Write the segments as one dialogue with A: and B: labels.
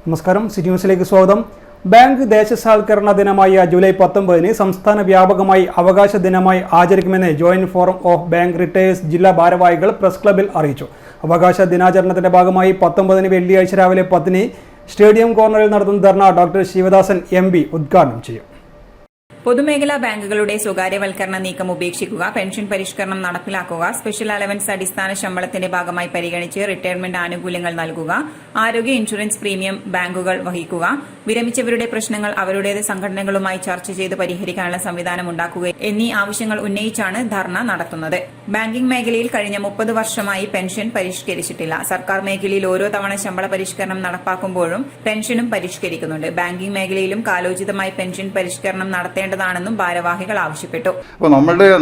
A: നമസ്കാരം, സിറ്റി ന്യൂസിലേക്ക് സ്വാഗതം. ബാങ്ക് ദേശസാൽക്കരണ ദിനമായ ജൂലൈ 19 സംസ്ഥാന വ്യാപകമായി അവകാശ ദിനമായി ആചരിക്കുമെന്ന് joint forum of bank retirees ജില്ലാ ഭാരവാഹികൾ പ്രസ് ക്ലബിൽ അറിയിച്ചു. അവകാശ ദിനാചരണത്തിന്റെ ഭാഗമായി 19 വെള്ളിയാഴ്ച രാവിലെ 10 സ്റ്റേഡിയം കോർണറിൽ നടത്തുന്ന ധർണ ഡോക്ടർ ശിവദാസൻ MP ഉദ്ഘാടനം ചെയ്യും.
B: പൊതുമേഖലാ ബാങ്കുകളുടെ സ്വകാര്യവൽക്കരണ നീക്കം ഉപേക്ഷിക്കുക, പെൻഷൻ പരിഷ്കരണം നടപ്പിലാക്കുക, സ്പെഷ്യൽ അലവൻസ് അടിസ്ഥാന ശമ്പളത്തിന്റെ ഭാഗമായി പരിഗണിച്ച് റിട്ടയർമെന്റ് ആനുകൂല്യങ്ങൾ നൽകുക, ആരോഗ്യ ഇൻഷുറൻസ് പ്രീമിയം ബാങ്കുകൾ വഹിക്കുക, വിരമിച്ചവരുടെ പ്രശ്നങ്ങൾ അവരുടേത് സംഘടനകളുമായി ചർച്ച ചെയ്ത് പരിഹരിക്കാനുള്ള സംവിധാനം ഉണ്ടാക്കുക എന്നീ ആവശ്യങ്ങൾ ഉന്നയിച്ചാണ് ധർണ നടത്തുന്നത്. ബാങ്കിംഗ് മേഖലയിൽ കഴിഞ്ഞ 30 വർഷമായി പെൻഷൻ പരിഷ്കരിച്ചിട്ടില്ല. സർക്കാർ മേഖലയിൽ ഓരോ തവണ ശമ്പള പരിഷ്കരണം നടപ്പാക്കുമ്പോഴും പെൻഷനും പരിഷ്കരിക്കുന്നുണ്ട്. ബാങ്കിംഗ് മേഖലയിലും കാലോചിതമായി പെൻഷൻ പരിഷ്കരണം നടത്തേണ്ടതാണെന്നും ഭാരവാഹികൾ ആവശ്യപ്പെട്ടു.
C: അപ്പോൾ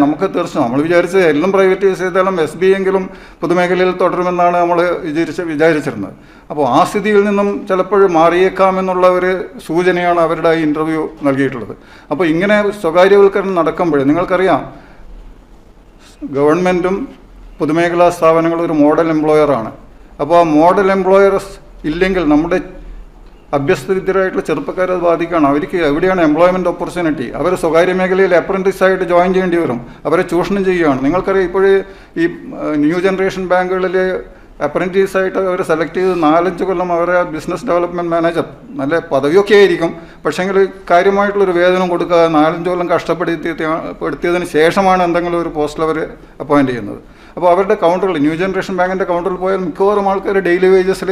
C: നമുക്ക് തീർച്ചയായും നമ്മൾ വിചാരിച്ചത് എല്ലാം പ്രൈവറ്റൈസ് ചെയ്താലും SBI എങ്കിലും പൊതുമേഖലയിൽ തുടരുമെന്നാണ് നമ്മൾ വിചാരിച്ചിരുന്നത്. അപ്പോൾ ആ സ്ഥിതിയിൽ നിന്നും ചിലപ്പോൾ മാറിയേക്കാമെന്നുള്ള ഒരു സൂചനയാണ് അവരുടെ ഈ ഇന്റർവ്യൂ നൽകിയിട്ടുള്ളത്. അപ്പോൾ ഇങ്ങനെ സ്വകാര്യവൽക്കരണം നടക്കുമ്പോൾ നിങ്ങൾക്കറിയാം, ഗവൺമെൻറ്റും പൊതുമേഖലാ സ്ഥാപനങ്ങളും ഒരു മോഡൽ എംപ്ലോയറാണ്. അപ്പോൾ ആ മോഡൽ എംപ്ലോയർസ് ഇല്ലെങ്കിൽ നമ്മുടെ അഭ്യസ്തവിദ്യരായിട്ടുള്ള ചെറുപ്പക്കാരെ അത് ബാധിക്കുകയാണ്. അവർക്ക് എവിടെയാണ് എംപ്ലോയ്മെൻറ്റ് ഓപ്പർച്യൂണിറ്റി? അവർ സ്വകാര്യ മേഖലയിൽ അപ്രന്റീസായിട്ട് ജോയിൻ ചെയ്യേണ്ടി വരും. അവരെ ചൂഷണം ചെയ്യുകയാണ്. നിങ്ങൾക്കറിയാം, ഇപ്പോഴേ ഈ ന്യൂ ജനറേഷൻ ബാങ്കുകളിൽ അപ്രന്റീസായിട്ട് അവർ സെലക്ട് ചെയ്ത് 4-5 കൊല്ലം അവരെ ബിസിനസ് ഡെവലപ്മെൻറ്റ് മാനേജർ, നല്ല പദവിയൊക്കെ ആയിരിക്കും, പക്ഷേങ്കിൽ കാര്യമായിട്ടുള്ളൊരു വേതനം കൊടുക്കാതെ 4-5 കൊല്ലം കഷ്ടപ്പെടുത്തിയതിന് ശേഷമാണ് എന്തെങ്കിലും ഒരു പോസ്റ്റിൽ അവർ അപ്പോയിൻറ്റ് ചെയ്യുന്നത്. അപ്പോൾ അവരുടെ കൗണ്ടറിൽ, ന്യൂ ജനറേഷൻ ബാങ്കിൻ്റെ കൗണ്ടറിൽ പോയാൽ മിക്കവാറും ആൾക്കാർ ഡെയിലി വേജസിൽ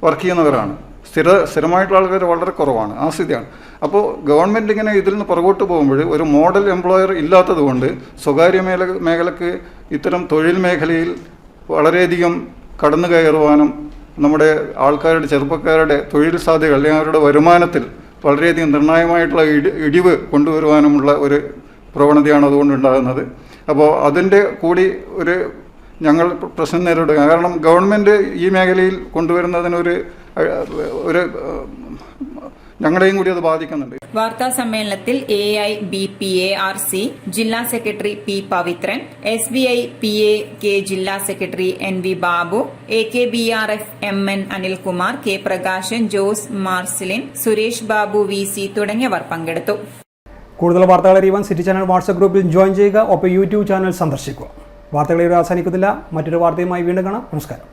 C: വർക്ക് ചെയ്യുന്നവരാണ്. സ്ഥിരമായിട്ടുള്ള ആൾക്കാർ വളരെ കുറവാണ്. ആ സ്ഥിതിയാണ്. അപ്പോൾ ഗവൺമെൻറ് ഇങ്ങനെ ഇതിൽ നിന്ന് പുറകോട്ട് പോകുമ്പോൾ ഒരു മോഡൽ എംപ്ലോയർ ഇല്ലാത്തത് കൊണ്ട് സ്വകാര്യ മേഖലക്ക് ഇത്തരം തൊഴിൽ മേഖലയിൽ വളരെയധികം കടന്നു കയറുവാനും നമ്മുടെ ആൾക്കാരുടെ, ചെറുപ്പക്കാരുടെ തൊഴിൽ സാധ്യതകൾ അല്ലെങ്കിൽ അവരുടെ വരുമാനത്തിൽ വളരെയധികം നിർണായകമായിട്ടുള്ള ഇടിവ് കൊണ്ടുവരുവാനുമുള്ള ഒരു പ്രവണതയാണ് അതുകൊണ്ടുണ്ടാകുന്നത്. അപ്പോൾ അതിൻ്റെ കൂടി ഒരു ഞങ്ങൾ പ്രശ്നം നേരിടുക. കാരണം ഗവൺമെൻറ് ഈ മേഖലയിൽ കൊണ്ടുവരുന്നതിനൊരു ഞങ്ങളെയും കൂടി അത് ബാധിക്കുന്നുണ്ട്.
B: വാർത്താ സമ്മേളനത്തിൽ AIBPARC ജില്ലാ secretary P. Pavithran, SBI PAK ജില്ലാ secretary NV Babu, AKBRF MN Anilkumar, K. Prakashan, Jose Marcelin, Suresh Babu VC തുടങ്ങിയവർ പങ്കെടുത്തു.
A: കൂടുതൽ വാർത്തകൾ അറിയുവാൻ സിറ്റി ചാനൽ വാട്സ്ആപ്പ് ഗ്രൂപ്പിൽ ജോയിൻ ചെയ്യുക. ഒപ്പം YouTube ചാനൽ സന്ദർശിക്കുക. വാർത്തകൾ ഇവിടെ അവസാനിക്കുന്നില്ല. മറ്റൊരു വാർത്തയുമായി വീണ്ടും കാണാം. നമസ്കാരം.